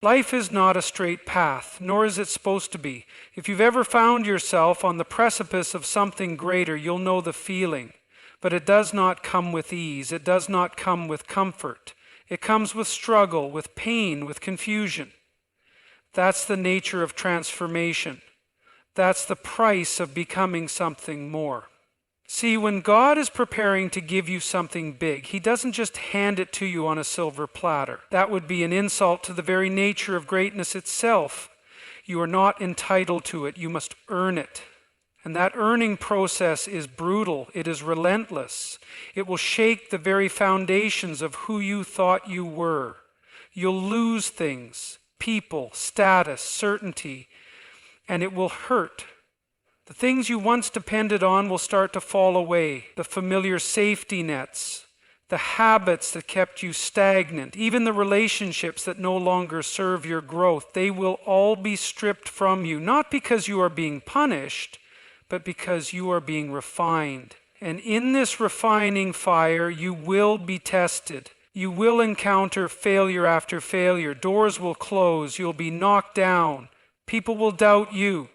Life is not a straight path, nor is it supposed to be. If you've ever found yourself on the precipice of something greater, you'll know the feeling. But it does not come with ease. It does not come with comfort. It comes with struggle, with pain, with confusion. That's the nature of transformation. That's the price of becoming something more. See, when God is preparing to give you something big, He doesn't just hand it to you on a silver platter. That would be an insult to the very nature of greatness itself. You are not entitled to it. You must earn it. And that earning process is brutal. It is relentless. It will shake the very foundations of who you thought you were. You'll lose things, people, status, certainty, and it will hurt. The things you once depended on will start to fall away. The familiar safety nets, the habits that kept you stagnant, even the relationships that no longer serve your growth, they will all be stripped from you, not because you are being punished, but because you are being refined. And in this refining fire, you will be tested. You will encounter failure after failure. Doors will close. You'll be knocked down. People will doubt you.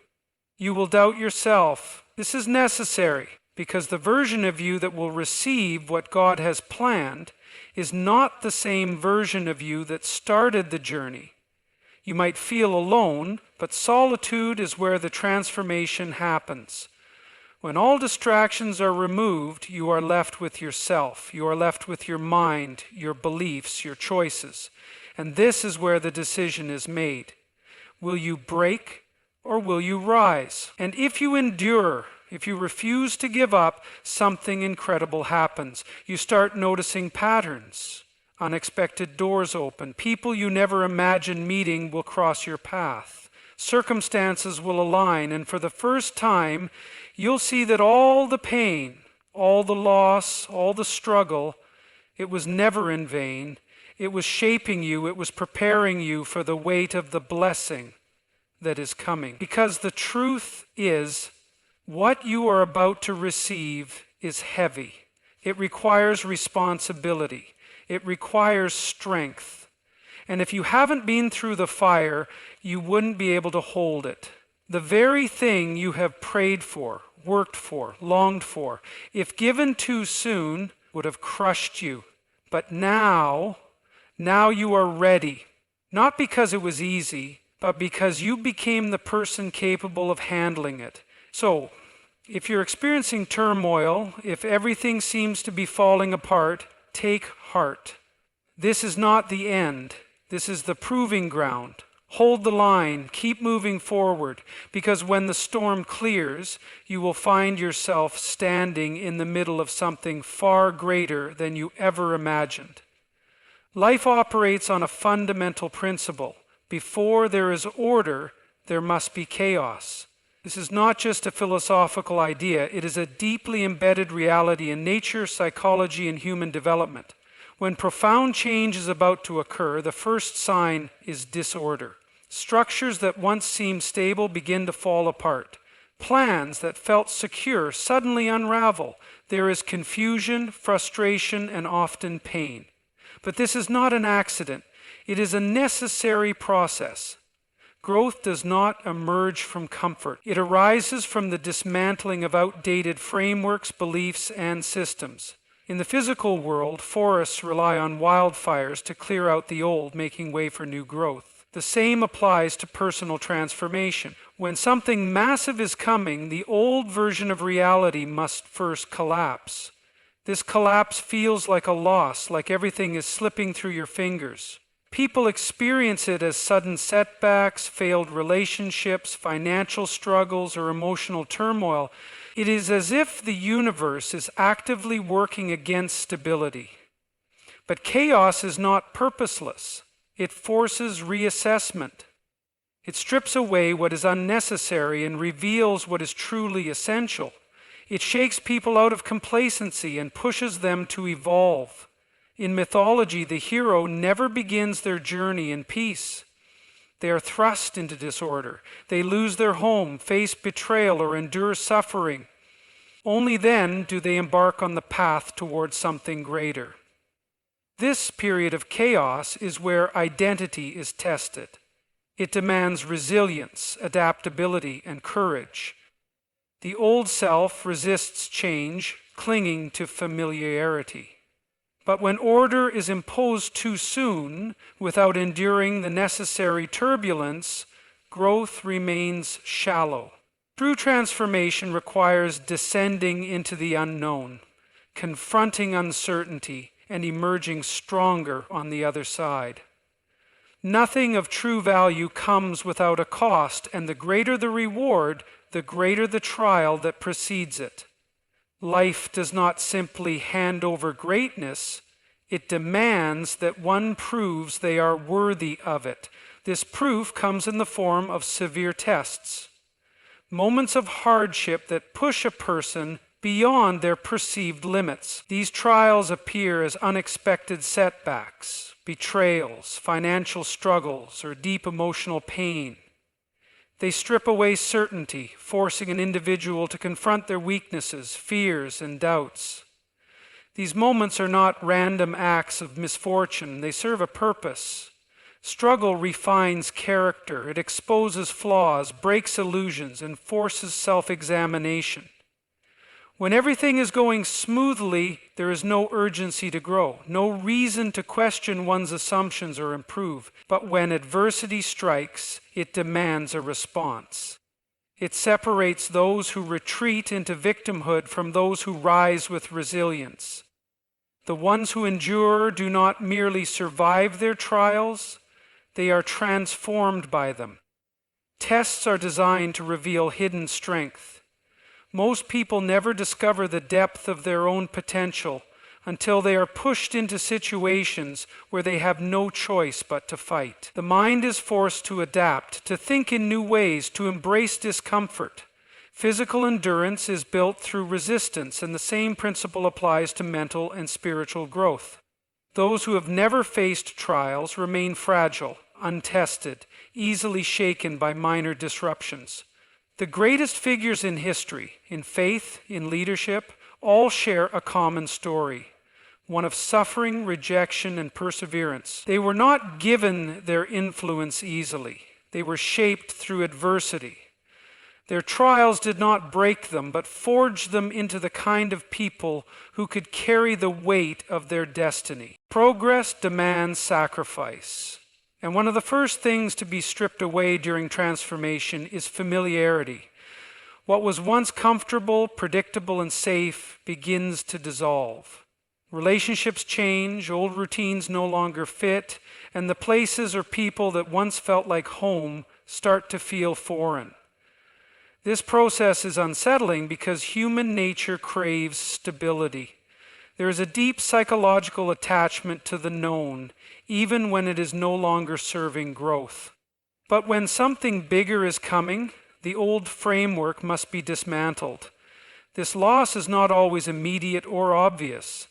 You will doubt yourself. This is necessary because the version of you that will receive what God has planned is not the same version of you that started the journey. You might feel alone, but solitude is where the transformation happens. When all distractions are removed, you are left with yourself. You are left with your mind, your beliefs, your choices. And this is where the decision is made. Will you break or will you rise? And if you endure, if you refuse to give up, something incredible happens. You start noticing patterns. Unexpected doors open. People you never imagined meeting will cross your path. Circumstances will align, and for the first time, you'll see that all the pain, all the loss, all the struggle, it was never in vain. It was shaping you. It was preparing you for the weight of the blessing that is coming. Because the truth is, what you are about to receive is heavy. It requires responsibility. It requires strength. And if you haven't been through the fire, you wouldn't be able to hold it. The very thing you have prayed for, worked for, longed for, if given too soon, would have crushed you. But now you are ready. Not because it was easy, but because you became the person capable of handling it. So, if you're experiencing turmoil, if everything seems to be falling apart, take heart. This is not the end. This is the proving ground. Hold the line. Keep moving forward, because when the storm clears, you will find yourself standing in the middle of something far greater than you ever imagined. Life operates on a fundamental principle. Before there is order, there must be chaos. This is not just a philosophical idea. It is a deeply embedded reality in nature, psychology, and human development. When profound change is about to occur, the first sign is disorder. Structures that once seemed stable begin to fall apart. Plans that felt secure suddenly unravel. There is confusion, frustration, and often pain. But this is not an accident. It is a necessary process. Growth does not emerge from comfort. It arises from the dismantling of outdated frameworks, beliefs, and systems. In the physical world, forests rely on wildfires to clear out the old, making way for new growth. The same applies to personal transformation. When something massive is coming, the old version of reality must first collapse. This collapse feels like a loss, like everything is slipping through your fingers. People experience it as sudden setbacks, failed relationships, financial struggles, or emotional turmoil. It is as if the universe is actively working against stability. But chaos is not purposeless. It forces reassessment. It strips away what is unnecessary and reveals what is truly essential. It shakes people out of complacency and pushes them to evolve. In mythology, the hero never begins their journey in peace. They are thrust into disorder. They lose their home, face betrayal, or endure suffering. Only then do they embark on the path towards something greater. This period of chaos is where identity is tested. It demands resilience, adaptability, and courage. The old self resists change, clinging to familiarity. But when order is imposed too soon, without enduring the necessary turbulence, growth remains shallow. True transformation requires descending into the unknown, confronting uncertainty, and emerging stronger on the other side. Nothing of true value comes without a cost, and the greater the reward, the greater the trial that precedes it. Life does not simply hand over greatness, it demands that one proves they are worthy of it. This proof comes in the form of severe tests, moments of hardship that push a person beyond their perceived limits. These trials appear as unexpected setbacks, betrayals, financial struggles, or deep emotional pain. They strip away certainty, forcing an individual to confront their weaknesses, fears, and doubts. These moments are not random acts of misfortune. They serve a purpose. Struggle refines character. It exposes flaws, breaks illusions, and forces self-examination. When everything is going smoothly, there is no urgency to grow, no reason to question one's assumptions or improve. But when adversity strikes, it demands a response. It separates those who retreat into victimhood from those who rise with resilience. The ones who endure do not merely survive their trials, they are transformed by them. Tests are designed to reveal hidden strength. Most people never discover the depth of their own potential until they are pushed into situations where they have no choice but to fight. The mind is forced to adapt, to think in new ways, to embrace discomfort. Physical endurance is built through resistance, and the same principle applies to mental and spiritual growth. Those who have never faced trials remain fragile, untested, easily shaken by minor disruptions. The greatest figures in history, in faith, in leadership, all share a common story, one of suffering, rejection, and perseverance. They were not given their influence easily. They were shaped through adversity. Their trials did not break them, but forged them into the kind of people who could carry the weight of their destiny. Progress demands sacrifice. And one of the first things to be stripped away during transformation is familiarity. What was once comfortable, predictable, and safe begins to dissolve. Relationships change, old routines no longer fit, and the places or people that once felt like home start to feel foreign. This process is unsettling because human nature craves stability. There is a deep psychological attachment to the known, even when it is no longer serving growth. But when something bigger is coming, the old framework must be dismantled. This loss is not always immediate or obvious.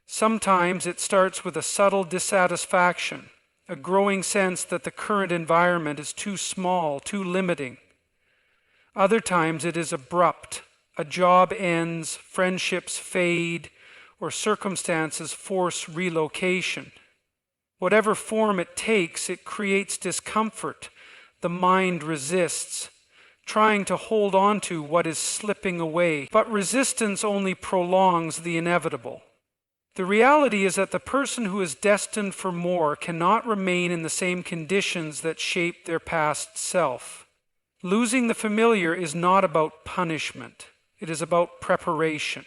Sometimes it starts with a subtle dissatisfaction, a growing sense that the current environment is too small, too limiting. Other times it is abrupt. A job ends, friendships fade, or circumstances force relocation. Whatever form it takes, it creates discomfort. The mind resists, trying to hold on to what is slipping away. But resistance only prolongs the inevitable. The reality is that the person who is destined for more cannot remain in the same conditions that shaped their past self. Losing the familiar is not about punishment. It is about preparation.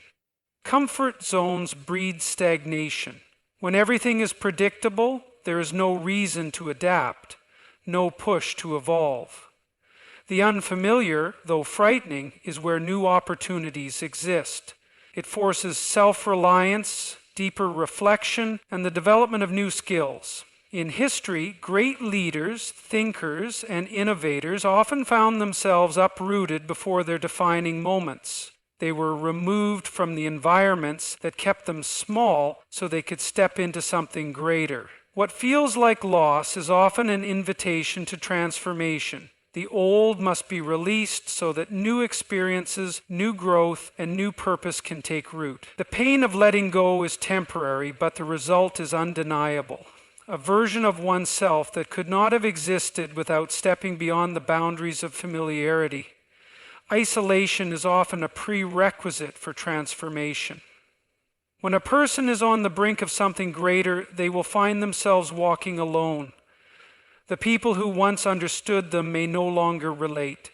Comfort zones breed stagnation. When everything is predictable, there is no reason to adapt, no push to evolve. The unfamiliar, though frightening, is where new opportunities exist. It forces self-reliance, deeper reflection, and the development of new skills. In history, great leaders, thinkers, and innovators often found themselves uprooted before their defining moments. They were removed from the environments that kept them small so they could step into something greater. What feels like loss is often an invitation to transformation. The old must be released so that new experiences, new growth, and new purpose can take root. The pain of letting go is temporary, but the result is undeniable. A version of oneself that could not have existed without stepping beyond the boundaries of familiarity. Isolation is often a prerequisite for transformation. When a person is on the brink of something greater, they will find themselves walking alone. The people who once understood them may no longer relate.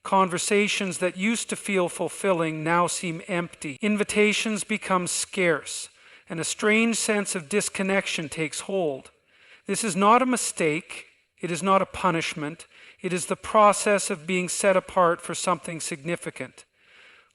Conversations that used to feel fulfilling now seem empty. Invitations become scarce, and a strange sense of disconnection takes hold. This is not a mistake. It is not a punishment. It is the process of being set apart for something significant.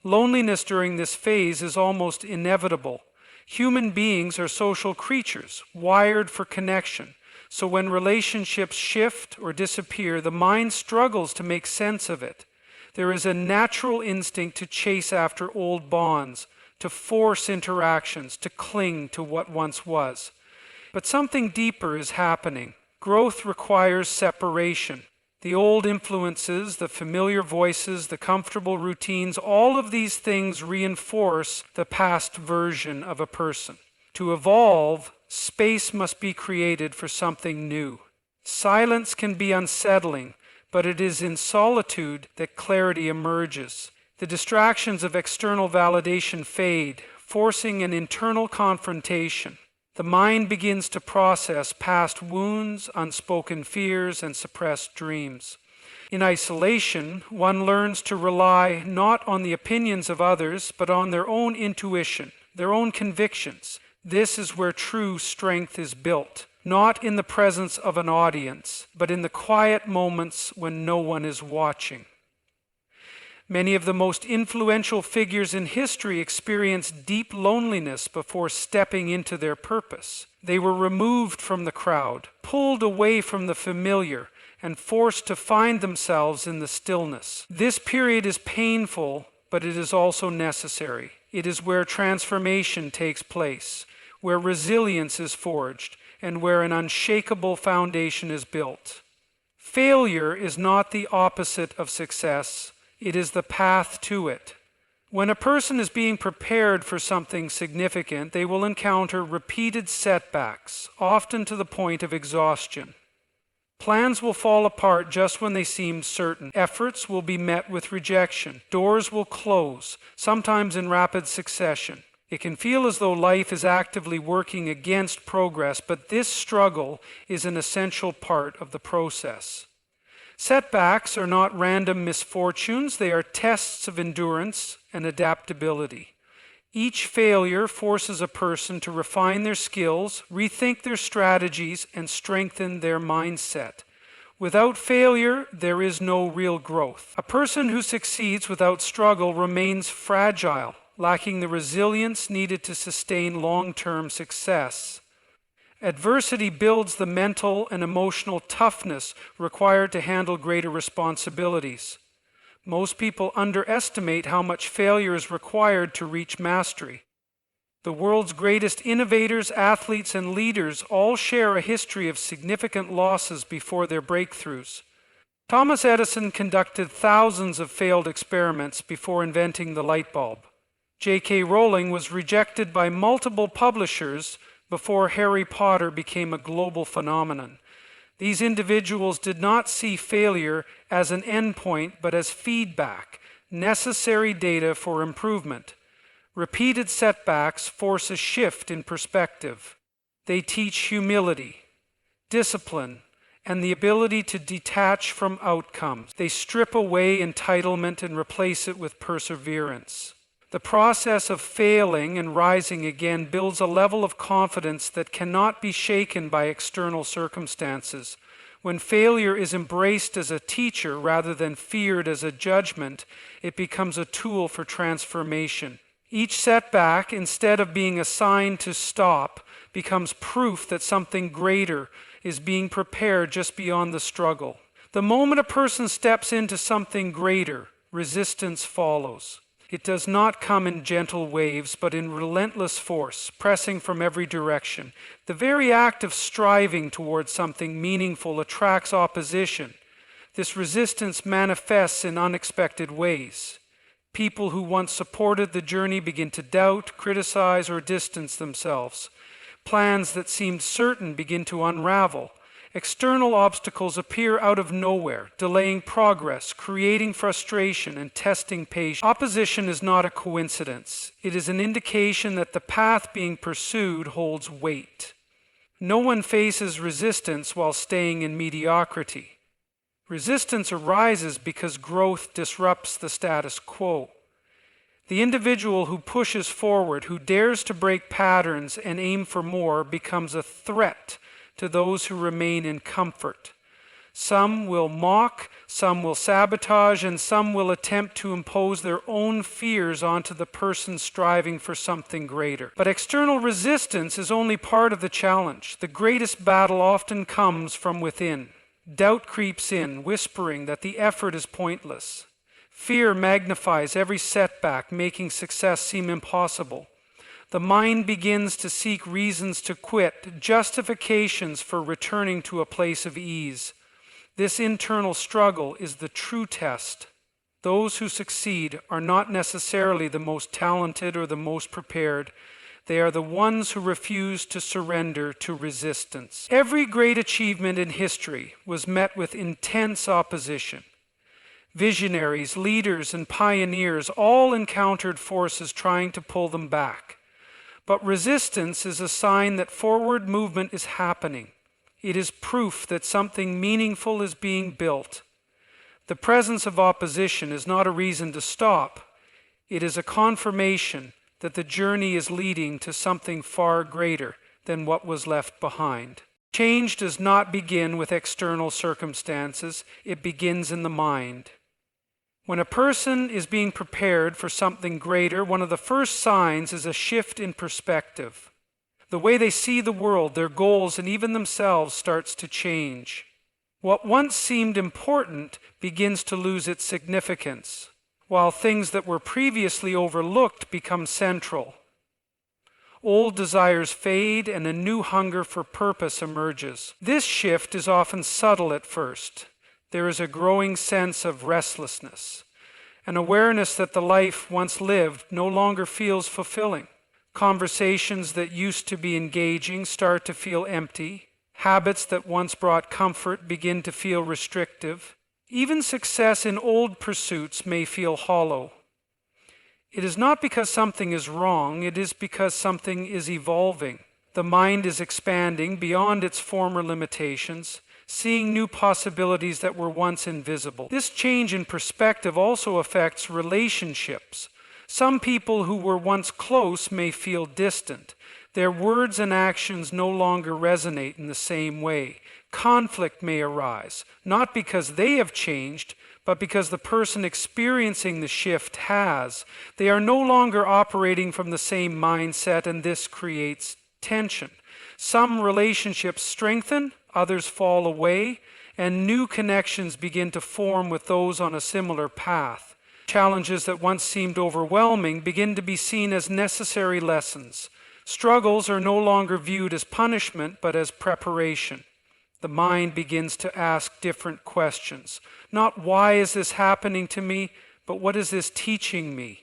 Loneliness during this phase is almost inevitable. Human beings are social creatures, wired for connection. So when relationships shift or disappear, the mind struggles to make sense of it. There is a natural instinct to chase after old bonds, to force interactions, to cling to what once was. But something deeper is happening. Growth requires separation. The old influences, the familiar voices, the comfortable routines, all of these things reinforce the past version of a person. To evolve, space must be created for something new. Silence can be unsettling, but it is in solitude that clarity emerges. The distractions of external validation fade, forcing an internal confrontation. The mind begins to process past wounds, unspoken fears, and suppressed dreams. In isolation, one learns to rely not on the opinions of others, but on their own intuition, their own convictions. This is where true strength is built, not in the presence of an audience, but in the quiet moments when no one is watching. Many of the most influential figures in history experienced deep loneliness before stepping into their purpose. They were removed from the crowd, pulled away from the familiar, and forced to find themselves in the stillness. This period is painful, but it is also necessary. It is where transformation takes place, where resilience is forged, and where an unshakable foundation is built. Failure is not the opposite of success. It is the path to it. When a person is being prepared for something significant, they will encounter repeated setbacks, often to the point of exhaustion. Plans will fall apart just when they seemed certain. Efforts will be met with rejection. Doors will close, sometimes in rapid succession. It can feel as though life is actively working against progress, but this struggle is an essential part of the process. Setbacks are not random misfortunes, they are tests of endurance and adaptability. Each failure forces a person to refine their skills, rethink their strategies, and strengthen their mindset. Without failure, there is no real growth. A person who succeeds without struggle remains fragile, lacking the resilience needed to sustain long-term success. Adversity builds the mental and emotional toughness required to handle greater responsibilities. Most people underestimate how much failure is required to reach mastery. The world's greatest innovators, athletes, and leaders all share a history of significant losses before their breakthroughs. Thomas Edison conducted thousands of failed experiments before inventing the light bulb. J.K. Rowling was rejected by multiple publishers before Harry Potter became a global phenomenon. These individuals did not see failure as an endpoint, but as feedback, necessary data for improvement. Repeated setbacks force a shift in perspective. They teach humility, discipline, and the ability to detach from outcomes. They strip away entitlement and replace it with perseverance. The process of failing and rising again builds a level of confidence that cannot be shaken by external circumstances. When failure is embraced as a teacher rather than feared as a judgment, it becomes a tool for transformation. Each setback, instead of being a sign to stop, becomes proof that something greater is being prepared just beyond the struggle. The moment a person steps into something greater, resistance follows. It does not come in gentle waves, but in relentless force, pressing from every direction. The very act of striving towards something meaningful attracts opposition. This resistance manifests in unexpected ways. People who once supported the journey begin to doubt, criticize, or distance themselves. Plans that seemed certain begin to unravel. External obstacles appear out of nowhere, delaying progress, creating frustration, and testing patience. Opposition is not a coincidence. It is an indication that the path being pursued holds weight. No one faces resistance while staying in mediocrity. Resistance arises because growth disrupts the status quo. The individual who pushes forward, who dares to break patterns and aim for more, becomes a threat to those who remain in comfort. Some will mock, some will sabotage, and some will attempt to impose their own fears onto the person striving for something greater. But external resistance is only part of the challenge. The greatest battle often comes from within. Doubt creeps in, whispering that the effort is pointless. Fear magnifies every setback, making success seem impossible. The mind begins to seek reasons to quit, justifications for returning to a place of ease. This internal struggle is the true test. Those who succeed are not necessarily the most talented or the most prepared. They are the ones who refuse to surrender to resistance. Every great achievement in history was met with intense opposition. Visionaries, leaders, and pioneers all encountered forces trying to pull them back. But resistance is a sign that forward movement is happening. It is proof that something meaningful is being built. The presence of opposition is not a reason to stop. It is a confirmation that the journey is leading to something far greater than what was left behind. Change does not begin with external circumstances. It begins in the mind. When a person is being prepared for something greater, one of the first signs is a shift in perspective. The way they see the world, their goals, and even themselves starts to change. What once seemed important begins to lose its significance, while things that were previously overlooked become central. Old desires fade and a new hunger for purpose emerges. This shift is often subtle at first. There is a growing sense of restlessness, an awareness that the life once lived no longer feels fulfilling. Conversations that used to be engaging start to feel empty. Habits that once brought comfort begin to feel restrictive. Even success in old pursuits may feel hollow. It is not because something is wrong, it is because something is evolving. The mind is expanding beyond its former limitations, seeing new possibilities that were once invisible. This change in perspective also affects relationships. Some people who were once close may feel distant. Their words and actions no longer resonate in the same way. Conflict may arise, not because they have changed, but because the person experiencing the shift has. They are no longer operating from the same mindset, and this creates tension. Some relationships strengthen, others fall away, and new connections begin to form with those on a similar path. Challenges that once seemed overwhelming begin to be seen as necessary lessons. Struggles are no longer viewed as punishment, but as preparation. The mind begins to ask different questions. Not why is this happening to me, but what is this teaching me?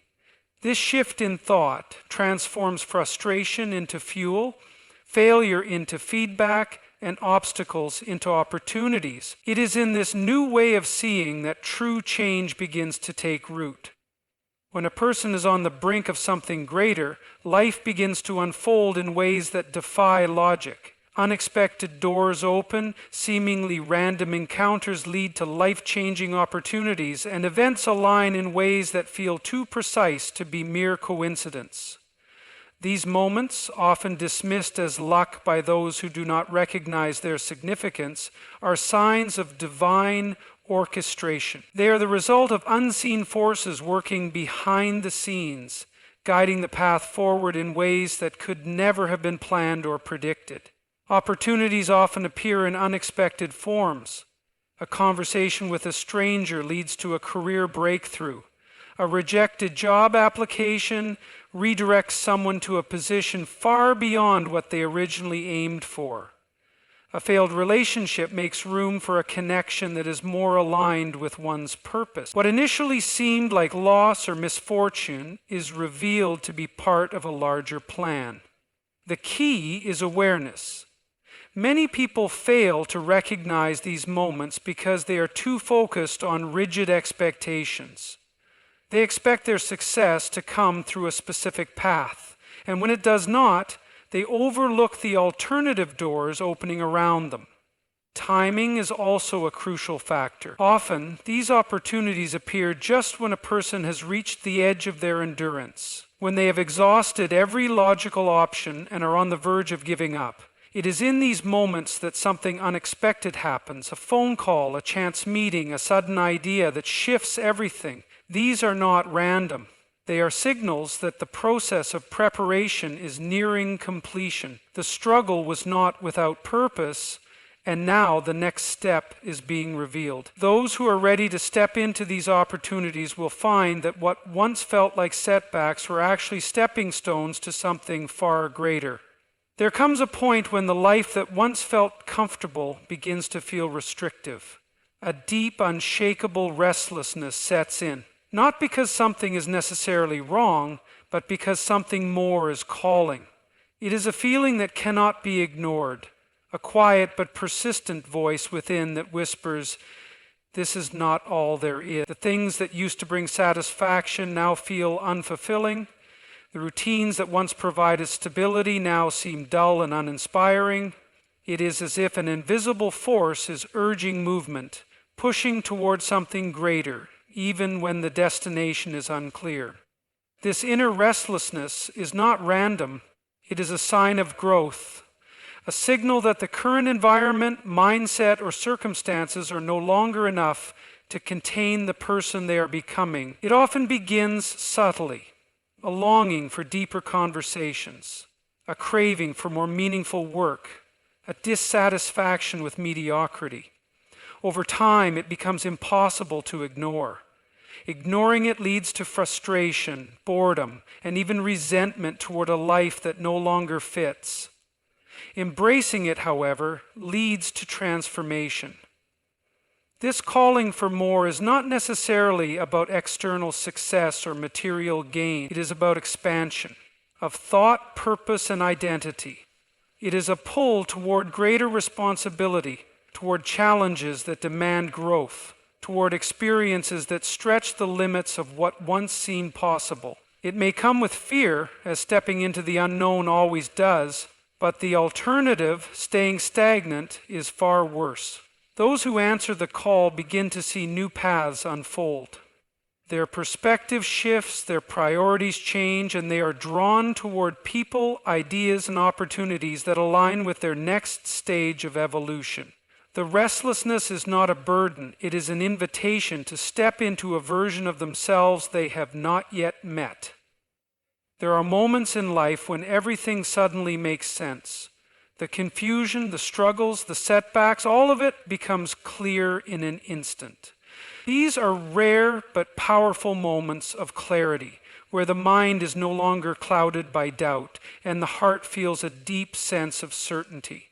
This shift in thought transforms frustration into fuel, failure into feedback, and obstacles into opportunities. It is in this new way of seeing that true change begins to take root. When a person is on the brink of something greater, life begins to unfold in ways that defy logic. Unexpected doors open, seemingly random encounters lead to life-changing opportunities, and events align in ways that feel too precise to be mere coincidence. These moments, often dismissed as luck by those who do not recognize their significance, are signs of divine orchestration. They are the result of unseen forces working behind the scenes, guiding the path forward in ways that could never have been planned or predicted. Opportunities often appear in unexpected forms. A conversation with a stranger leads to a career breakthrough. A rejected job application redirects someone to a position far beyond what they originally aimed for. A failed relationship makes room for a connection that is more aligned with one's purpose. What initially seemed like loss or misfortune is revealed to be part of a larger plan. The key is awareness. Many people fail to recognize these moments because they are too focused on rigid expectations. They expect their success to come through a specific path, and when it does not, they overlook the alternative doors opening around them. Timing is also a crucial factor. Often, these opportunities appear just when a person has reached the edge of their endurance, when they have exhausted every logical option and are on the verge of giving up. It is in these moments that something unexpected happens, a phone call, a chance meeting, a sudden idea that shifts everything. These are not random. They are signals that the process of preparation is nearing completion. The struggle was not without purpose, and now the next step is being revealed. Those who are ready to step into these opportunities will find that what once felt like setbacks were actually stepping stones to something far greater. There comes a point when the life that once felt comfortable begins to feel restrictive. A deep, unshakable restlessness sets in. Not because something is necessarily wrong, but because something more is calling. It is a feeling that cannot be ignored, a quiet but persistent voice within that whispers, "This is not all there is." The things that used to bring satisfaction now feel unfulfilling. The routines that once provided stability now seem dull and uninspiring. It is as if an invisible force is urging movement, pushing toward something greater, even when the destination is unclear. This inner restlessness is not random. It is a sign of growth, a signal that the current environment, mindset, or circumstances are no longer enough to contain the person they are becoming. It often begins subtly, a longing for deeper conversations, a craving for more meaningful work, a dissatisfaction with mediocrity. Over time, it becomes impossible to ignore. Ignoring it leads to frustration, boredom, and even resentment toward a life that no longer fits. Embracing it, however, leads to transformation. This calling for more is not necessarily about external success or material gain. It is about expansion of thought, purpose, and identity. It is a pull toward greater responsibility, toward challenges that demand growth, toward experiences that stretch the limits of what once seemed possible. It may come with fear, as stepping into the unknown always does, but the alternative, staying stagnant, is far worse. Those who answer the call begin to see new paths unfold. Their perspective shifts, their priorities change, and they are drawn toward people, ideas, and opportunities that align with their next stage of evolution. The restlessness is not a burden, it is an invitation to step into a version of themselves they have not yet met. There are moments in life when everything suddenly makes sense. The confusion, the struggles, the setbacks, all of it becomes clear in an instant. These are rare but powerful moments of clarity, where the mind is no longer clouded by doubt and the heart feels a deep sense of certainty.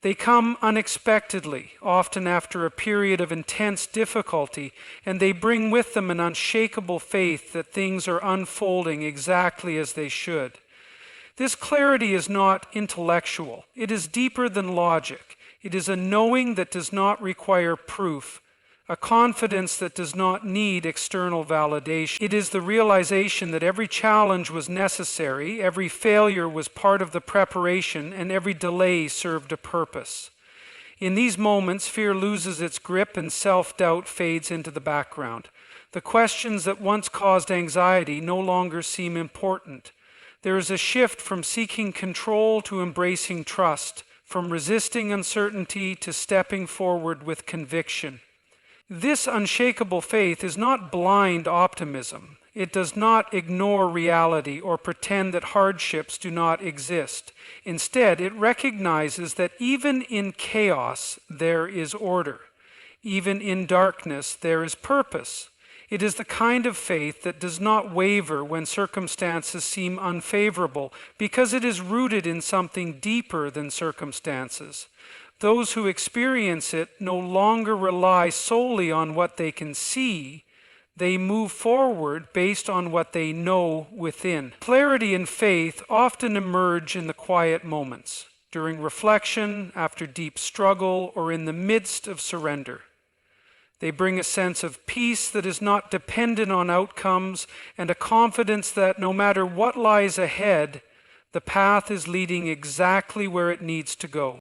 They come unexpectedly, often after a period of intense difficulty, and they bring with them an unshakable faith that things are unfolding exactly as they should. This clarity is not intellectual. It is deeper than logic. It is a knowing that does not require proof, a confidence that does not need external validation. It is the realization that every challenge was necessary, every failure was part of the preparation, and every delay served a purpose. In these moments, fear loses its grip and self-doubt fades into the background. The questions that once caused anxiety no longer seem important. There is a shift from seeking control to embracing trust, from resisting uncertainty to stepping forward with conviction. This unshakable faith is not blind optimism. It does not ignore reality or pretend that hardships do not exist. Instead, it recognizes that even in chaos, there is order. Even in darkness, there is purpose. It is the kind of faith that does not waver when circumstances seem unfavorable, because it is rooted in something deeper than circumstances. Those who experience it no longer rely solely on what they can see. They move forward based on what they know within. Clarity and faith often emerge in the quiet moments, during reflection, after deep struggle, or in the midst of surrender. They bring a sense of peace that is not dependent on outcomes, and a confidence that no matter what lies ahead, the path is leading exactly where it needs to go.